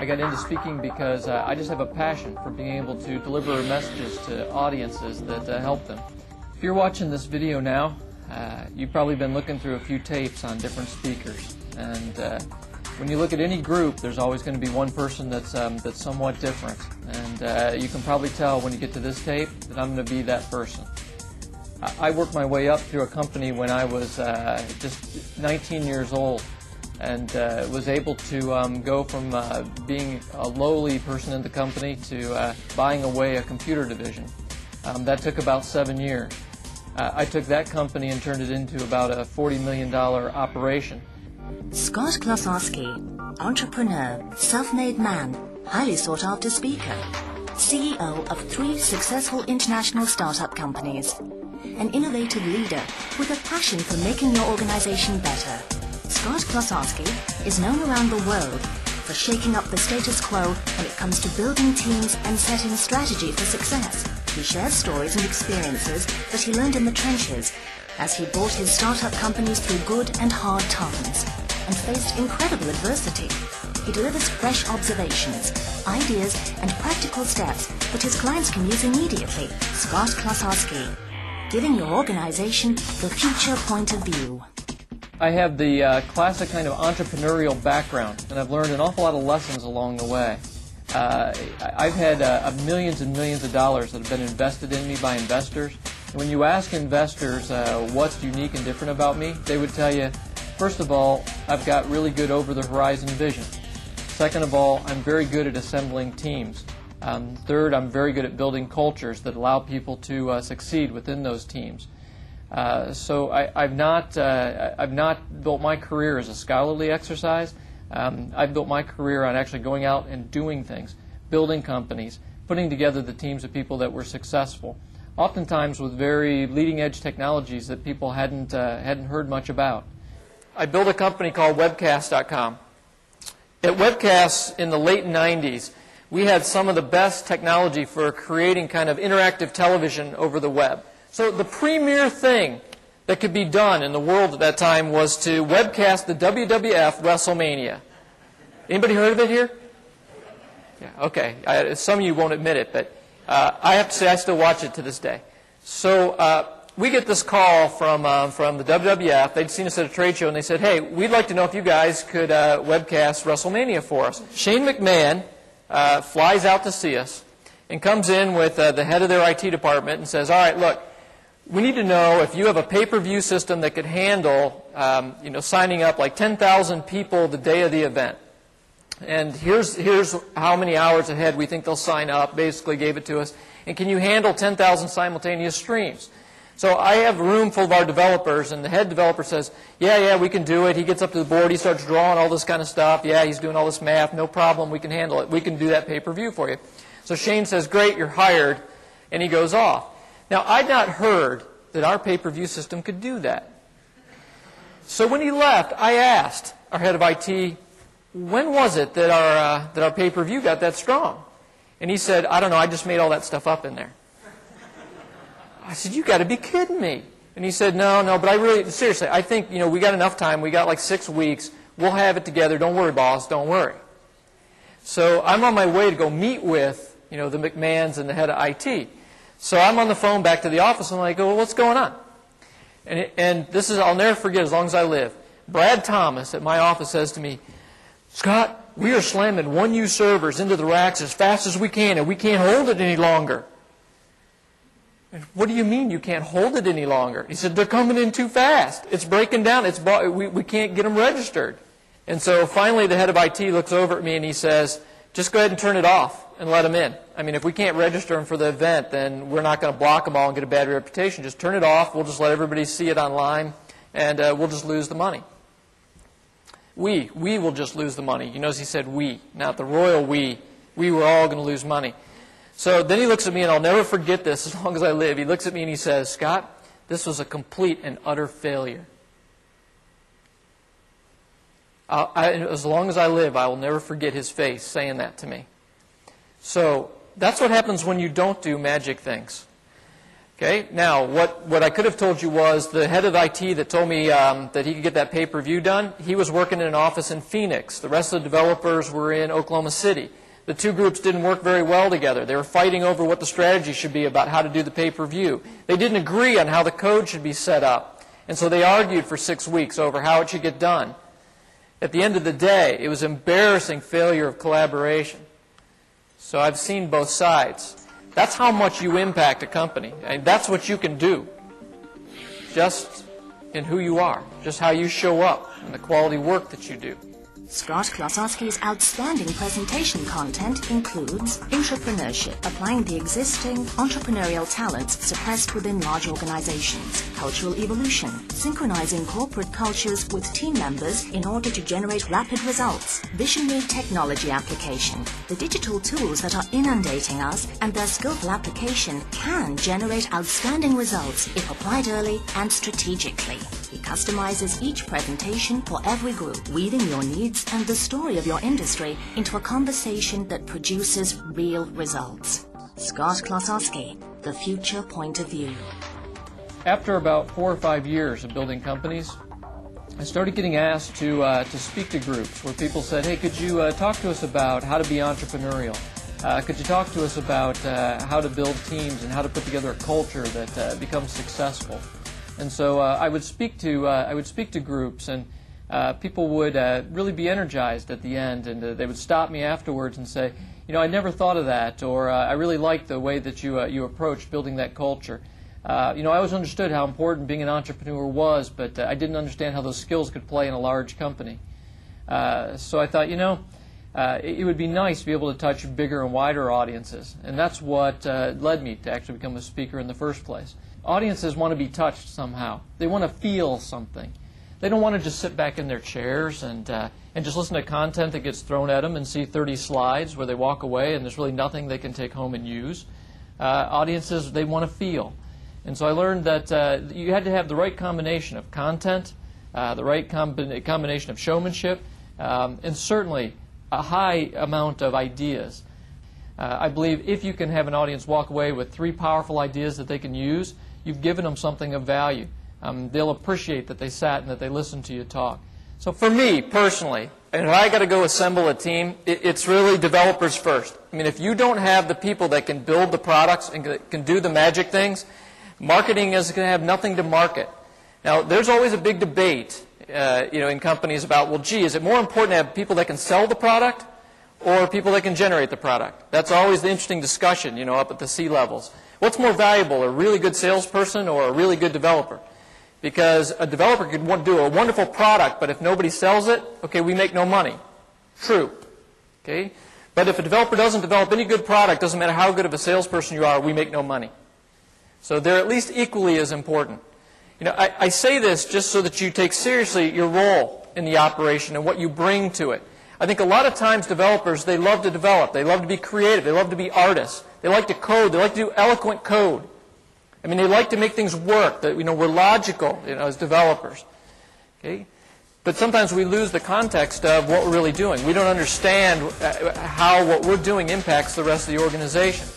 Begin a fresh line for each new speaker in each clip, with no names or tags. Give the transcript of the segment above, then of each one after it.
got into speaking because I just have a passion for being able to deliver messages to audiences that help them. If you're watching this video now, you've probably been looking through a few tapes on different speakers. And when you look at any group, there's always going to be one person that's somewhat different. And you can probably tell when you get to this tape that I'm going to be that person. I worked my way up through a company when I was just 19 years old, and was able to go from being a lowly person in the company to buying away a computer division. That took about 7 years. I took that company and turned it into about a $40 million operation.
Scott Klososky, entrepreneur, self-made man, highly sought-after speaker, CEO of 3 successful international startup companies, an innovative leader with a passion for making your organization better. Scott Klososky is known around the world for shaking up the status quo when it comes to building teams and setting strategy for success. He shares stories and experiences that he learned in the trenches as he brought his startup companies through good and hard times and faced incredible adversity. He delivers fresh observations, ideas, and practical steps that his clients can use immediately. Scott Klososky, giving your organization the future point of view.
I have the classic kind of entrepreneurial background, and I've learned an awful lot of lessons along the way. I've had millions and millions of dollars that have been invested in me by investors. And when you ask investors what's unique and different about me, they would tell you, first of all, I've got really good over-the-horizon vision. Second of all, I'm very good at assembling teams. Third, I'm very good at building cultures that allow people to succeed within those teams. So I've not built my career as a scholarly exercise. I've built my career on actually going out and doing things, building companies, putting together the teams of people that were successful, oftentimes with very leading-edge technologies that people hadn't heard much about. I built a company called Webcast.com. At Webcast in the late 90s, we had some of the best technology for creating kind of interactive television over the web. So the premier thing that could be done in the world at that time was to webcast the WWF WrestleMania. Anybody heard of it here? Yeah, okay. Some of you won't admit it, but I have to say I still watch it to this day. So we get this call from the WWF. They'd seen us at a trade show, and they said, hey, we'd like to know if you guys could webcast WrestleMania for us. Shane McMahon flies out to see us and comes in with the head of their IT department and says, all right, look, we need to know if you have a pay-per-view system that could handle, signing up like 10,000 people the day of the event. And here's how many hours ahead we think they'll sign up, basically gave it to us. And can you handle 10,000 simultaneous streams? So I have a room full of our developers, and the head developer says, yeah, we can do it. He gets up to the board, he starts drawing all this kind of stuff. Yeah, he's doing all this math. No problem, we can handle it. We can do that pay-per-view for you. So Shane says, great, you're hired, and he goes off. Now, I'd not heard that our pay-per-view system could do that. So when he left, I asked our head of IT, when was it that our pay-per-view got that strong? And he said, I don't know, I just made all that stuff up in there. I said, you got to be kidding me. And he said, no, but I really, seriously, I think, we got enough time. We got like 6 weeks. We'll have it together. Don't worry, boss. Don't worry. So I'm on my way to go meet with, the McMahons and the head of IT. So I'm on the phone back to the office, and I go, well, what's going on? And this is, I'll never forget as long as I live. Brad Thomas at my office says to me, Scott, we are slamming 1U servers into the racks as fast as we can, and we can't hold it any longer. And what do you mean you can't hold it any longer? He said, they're coming in too fast. It's breaking down. We can't get them registered. And so finally the head of IT looks over at me and he says, just go ahead and turn it off and let them in. I mean, if we can't register them for the event, then we're not going to block them all and get a bad reputation. Just turn it off. We'll just let everybody see it online, and we'll just lose the money. We will just lose the money. You notice he said we, not the royal we. We were all going to lose money. So then he looks at me, and I'll never forget this as long as I live. He looks at me and he says, Scott, this was a complete and utter failure. As long as I live, I will never forget his face saying that to me. So that's what happens when you don't do magic things. Okay, now what I could have told you was the head of IT that told me that he could get that pay-per-view done, he was working in an office in Phoenix. The rest of the developers were in Oklahoma City. The two groups didn't work very well together. They were fighting over what the strategy should be about how to do the pay-per-view. They didn't agree on how the code should be set up. And so they argued for 6 weeks over how it should get done. At the end of the day, it was an embarrassing failure of collaboration. So I've seen both sides. That's how much you impact a company. And that's what you can do. Just in who you are, just how you show up, and the quality work that you do.
Scott Klososky's outstanding presentation content includes entrepreneurship, applying the existing entrepreneurial talents suppressed within large organizations, cultural evolution, synchronizing corporate cultures with team members in order to generate rapid results, visionary technology application. The digital tools that are inundating us and their skillful application can generate outstanding results if applied early and strategically. He customizes each presentation for every group, weaving your needs and the story of your industry into a conversation that produces real results. Scott Klososky, The Future Point of View.
After about 4 or 5 years of building companies, I started getting asked to speak to groups where people said, hey, could you talk to us about how to be entrepreneurial? Could you talk to us about how to build teams and how to put together a culture that becomes successful? And so I would speak to groups, and people would really be energized at the end, and they would stop me afterwards and say, you know, I never thought of that, or I really liked the way that you approached building that culture. You know, I always understood how important being an entrepreneur was, but I didn't understand how those skills could play in a large company. So I thought, you know, it would be nice to be able to touch bigger and wider audiences, and that's what led me to actually become a speaker in the first place. Audiences want to be touched somehow. They want to feel something. They don't want to just sit back in their chairs and just listen to content that gets thrown at them and see 30 slides where they walk away and there's really nothing they can take home and use. Audiences, they want to feel. And so I learned that you had to have the right combination of content, the right combination of showmanship, and certainly a high amount of ideas. I believe if you can have an audience walk away with 3 powerful ideas that they can use, you've given them something of value. They'll appreciate that they sat and that they listened to you talk. So for me, personally, and if I got to go assemble a team, it's really developers first. I mean, if you don't have the people that can build the products and can do the magic things, marketing is going to have nothing to market. Now, there's always a big debate in companies about, well, gee, is it more important to have people that can sell the product or people that can generate the product? That's always the interesting discussion, up at the C-levels. What's more valuable, a really good salesperson or a really good developer? Because a developer could do a wonderful product, but if nobody sells it, okay, we make no money. True. Okay? But if a developer doesn't develop any good product, doesn't matter how good of a salesperson you are, we make no money. So they're at least equally as important. I say this just so that you take seriously your role in the operation and what you bring to it. I think a lot of times developers, they love to develop. They love to be creative. They love to be artists. They like to code. They like to do eloquent code. I mean, they like to make things work. That we're logical, as developers. Okay? But sometimes we lose the context of what we're really doing. We don't understand how what we're doing impacts the rest of the organization.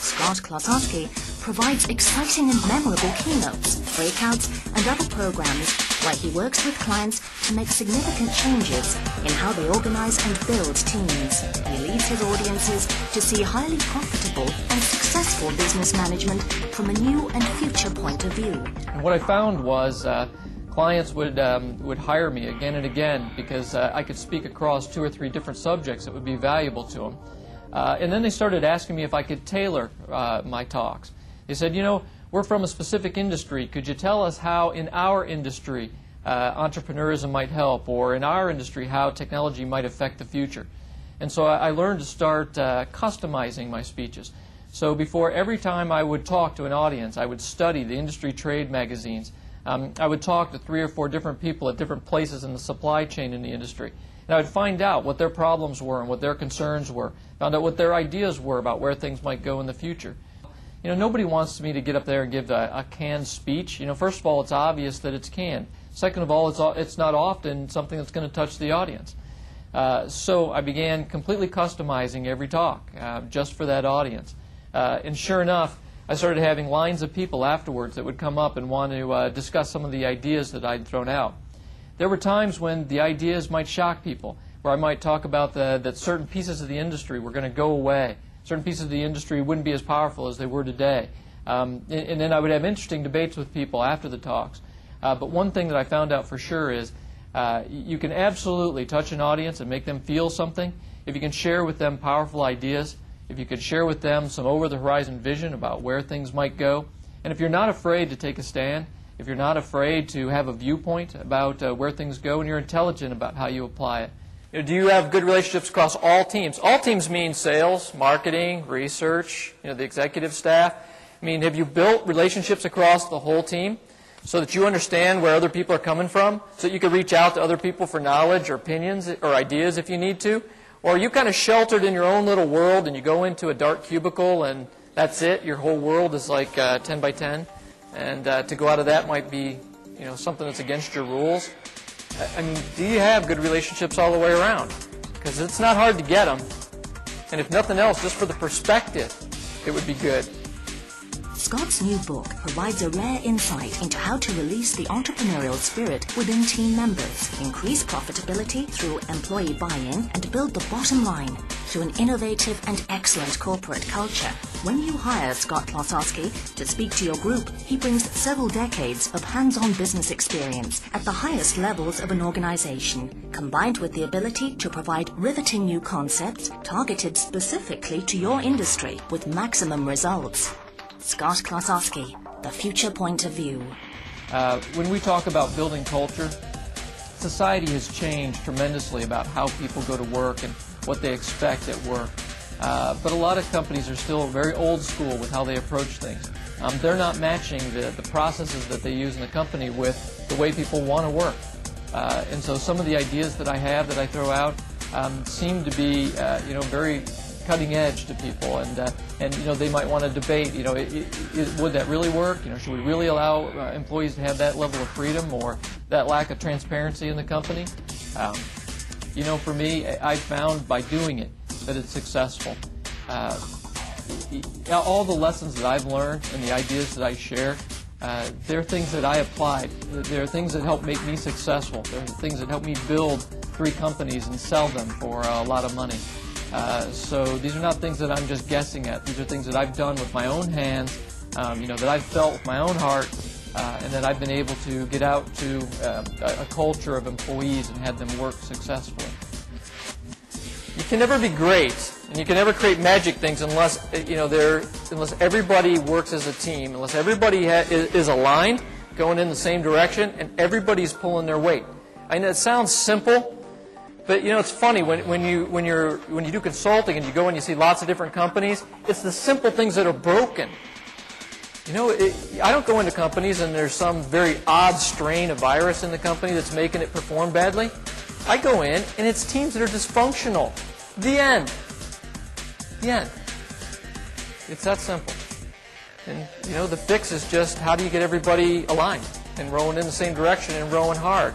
Scott Klososky provides exciting and memorable keynotes, breakouts, and other programs where he works with clients to make significant changes in how they organize and build teams. He leads his audiences to see highly profitable and successful business management from a new and future point of view.
And what I found was clients would hire me again and again because I could speak across 2 or 3 different subjects that would be valuable to them. And then they started asking me if I could tailor my talks. They said, we're from a specific industry. Could you tell us how in our industry entrepreneurism might help, or in our industry how technology might affect the future? And so I learned to start customizing my speeches. So before every time I would talk to an audience, I would study the industry trade magazines. I would talk to 3 or 4 different people at different places in the supply chain in the industry. And I would find out what their problems were and what their concerns were, found out what their ideas were about where things might go in the future. You know, nobody wants me to get up there and give a canned speech. You know, first of all, it's obvious that it's canned. Second of all, it's not often something that's going to touch the audience. So I began completely customizing every talk just for that audience. And sure enough, I started having lines of people afterwards that would come up and want to discuss some of the ideas that I'd thrown out. There were times when the ideas might shock people, where I might talk about that certain pieces of the industry were going to go away. Certain pieces of the industry wouldn't be as powerful as they were today. And then I would have interesting debates with people after the talks. But one thing that I found out for sure is you can absolutely touch an audience and make them feel something if you can share with them powerful ideas, if you could share with them some over-the-horizon vision about where things might go, and if you're not afraid to take a stand, if you're not afraid to have a viewpoint about where things go, and you're intelligent about how you apply it. You know, do you have good relationships across all teams? All teams mean sales, marketing, research, the executive staff. I mean, have you built relationships across the whole team so that you understand where other people are coming from, so that you can reach out to other people for knowledge or opinions or ideas if you need to? Or are you kind of sheltered in your own little world and you go into a dark cubicle and that's it? Your whole world is like 10 by 10, and to go out of that might be something that's against your rules. I mean, do you have good relationships all the way around? Because it's not hard to get them. And if nothing else, just for the perspective, it would be good.
Scott's new book provides a rare insight into how to release the entrepreneurial spirit within team members, increase profitability through employee buy-in, and build the bottom line through an innovative and excellent corporate culture. When you hire Scott Klososky to speak to your group, he brings several decades of hands-on business experience at the highest levels of an organization, combined with the ability to provide riveting new concepts targeted specifically to your industry with maximum results. Scott Klososky, The Future Point of View.
When we talk about building culture, society has changed tremendously about how people go to work and what they expect at work. But a lot of companies are still very old school with how they approach things. They're not matching the processes that they use in the company with the way people want to work. And so some of the ideas that I have that I throw out seem to be very cutting edge to people, and they might want to debate, would that really work? Should we really allow employees to have that level of freedom or that lack of transparency in the company? For me, I found by doing it that it's successful. All the lessons that I've learned and the ideas that I share, they're things that I applied. They're things that help make me successful. They're things that help me build 3 companies and sell them for a lot of money. So these are not things that I'm just guessing at. These are things that I've done with my own hands, that I've felt with my own heart, and that I've been able to get out to a culture of employees and have them work successfully. You can never be great, and you can never create magic things unless unless everybody works as a team, unless everybody is aligned, going in the same direction, and everybody's pulling their weight. I know it sounds simple. But it's funny when you do consulting and you go and you see lots of different companies. It's the simple things that are broken. I don't go into companies and there's some very odd strain of virus in the company that's making it perform badly. I go in and it's teams that are dysfunctional. The end. The end. It's that simple. And the fix is just how do you get everybody aligned and rowing in the same direction and rowing hard.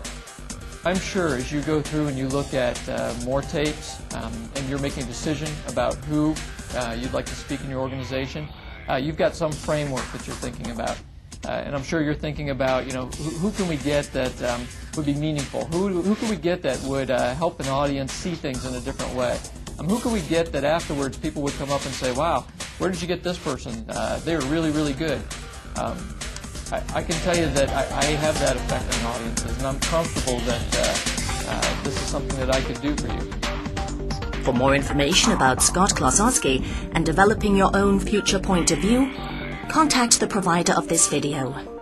I'm sure as you go through and you look at more tapes and you're making a decision about who you'd like to speak in your organization, you've got some framework that you're thinking about. And I'm sure you're thinking about, who can we get that would be meaningful? Who can we get that would help an audience see things in a different way? Who can we get that afterwards people would come up and say, wow, where did you get this person? They were really, really good. I can tell you that I have that effect on audiences, and I'm comfortable that this is something that I could do for you.
For more information about Scott Klososky and developing your own future point of view, contact the provider of this video.